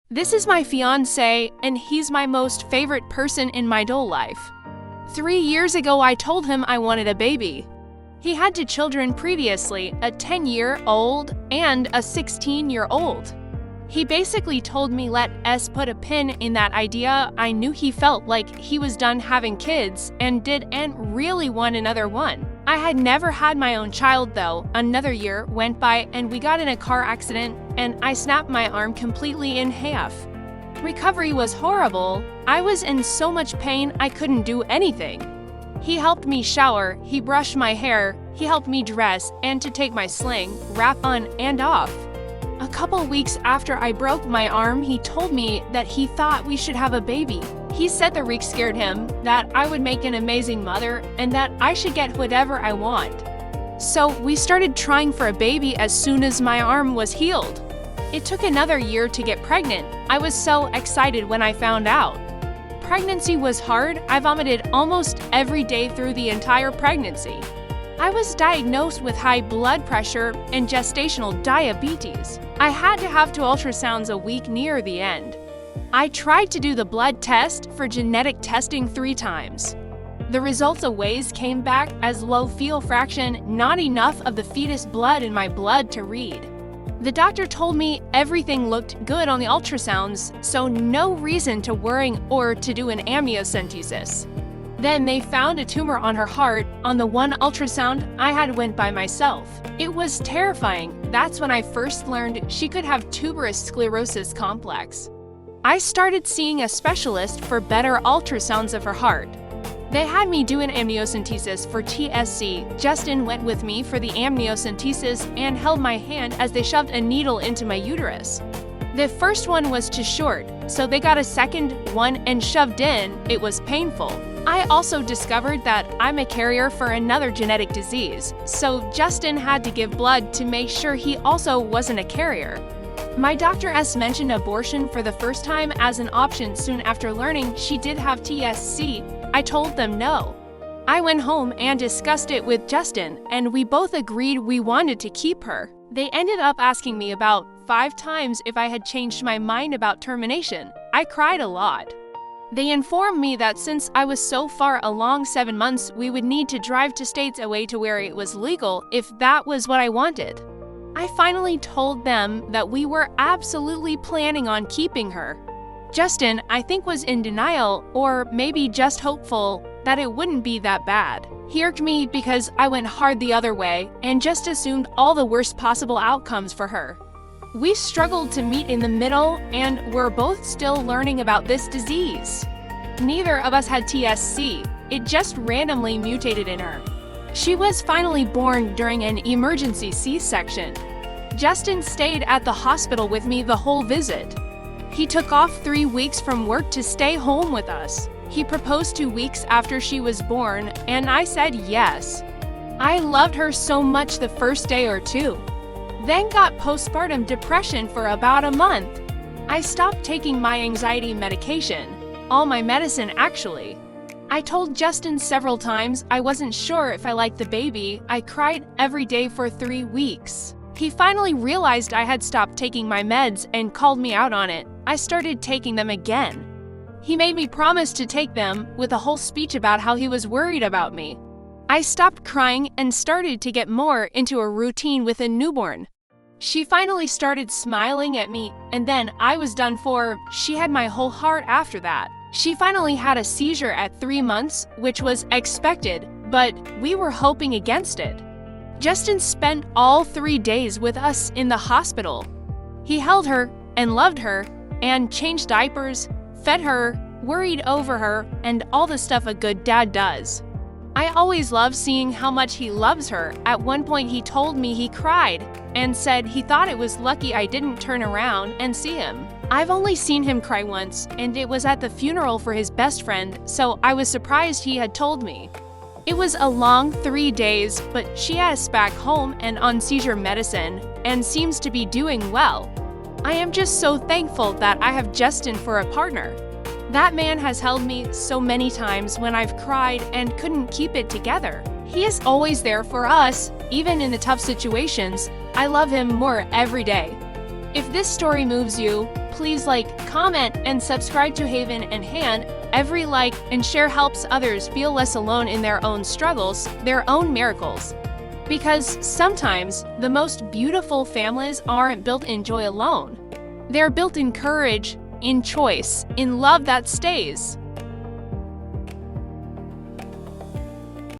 This is my fiancé, and he's my most favorite person in my whole life. 3 years ago, I told him I wanted a baby. He had 2 children previously, a 10-year-old and a 16-year-old. He basically told me let us put a pin in that idea. I knew he felt like he was done having kids and really want another one. I had never had my own child though. Another year went by and we got in a car accident and I snapped my arm completely in half. Recovery was horrible. I was in so much pain I couldn't do anything. He helped me shower, he brushed my hair, he helped me dress and to take my sling, wrap on and off. A couple weeks after I broke my arm, he told me that he thought we should have a baby. He said the reek scared him, that I would make an amazing mother, and that I should get whatever I want. So we started trying for a baby as soon as my arm was healed. It took another year to get pregnant. I was so excited when I found out. Pregnancy was hard. I vomited almost every day through the entire pregnancy. I was diagnosed with high blood pressure and gestational diabetes. I had to have 2 ultrasounds a week near the end. I tried to do the blood test for genetic testing 3 times. The results always came back as low fetal fraction, not enough of the fetus blood in my blood to read. The doctor told me everything looked good on the ultrasounds, so no reason to worry or to do an amniocentesis. Then they found a tumor on her heart. On the one ultrasound I had went by myself. It was terrifying. That's when I first learned she could have Tuberous Sclerosis Complex. I started seeing a specialist for better ultrasounds of her heart. They had me do an amniocentesis for TSC. Justin went with me for the amniocentesis and held my hand as they shoved a needle into my uterus. The first one was too short, so they got a second one and shoved in. It was painful. I also discovered that I'm a carrier for another genetic disease, so Justin had to give blood to make sure he also wasn't a carrier. My doctor mentioned abortion for the first time as an option soon after learning she did have TSC. I told them no. I went home and discussed it with Justin, and we both agreed we wanted to keep her. They ended up asking me about 5 times if I had changed my mind about termination. I cried a lot. They informed me that since I was so far along 7 months, we would need to drive to states away to where it was legal if that was what I wanted. I finally told them that we were absolutely planning on keeping her. Justin, I think, was in denial or maybe just hopeful that it wouldn't be that bad. He irked me because I went hard the other way and just assumed all the worst possible outcomes for her. We struggled to meet in the middle and we're both still learning about this disease. Neither of us had TSC. It just randomly mutated in her. She was finally born during an emergency C-section. Justin stayed at the hospital with me the whole visit. He took off 3 weeks from work to stay home with us. He proposed 2 weeks after she was born, and I said yes. I loved her so much the first day or 2. Then got postpartum depression for about a month. I stopped taking my anxiety medication. All my medicine, actually. I told Justin several times I wasn't sure if I liked the baby. I cried every day for 3 weeks. He finally realized I had stopped taking my meds and called me out on it. I started taking them again. He made me promise to take them with a whole speech about how he was worried about me. I stopped crying and started to get more into a routine with a newborn. She finally started smiling at me, and then I was done for. She had my whole heart after that. She finally had a seizure at 3 months, which was expected, but we were hoping against it. Justin spent all 3 days with us in the hospital. He held her and loved her and changed diapers, fed her, worried over her, and all the stuff a good dad does. I always love seeing how much he loves her. At one point he told me he cried and said he thought it was lucky I didn't turn around and see him. I've only seen him cry once, and it was at the funeral for his best friend, so I was surprised he had told me. It was a long 3 days, but she is back home and on seizure medicine and seems to be doing well. I am just so thankful that I have Justin for a partner. That man has held me so many times when I've cried and couldn't keep it together. He is always there for us, even in the tough situations. I love him more every day. If this story moves you, please like, comment, and subscribe to Haven and Han. Every like and share helps others feel less alone in their own struggles, their own miracles. Because sometimes the most beautiful families aren't built in joy alone. They're built in courage, in choice, in love that stays.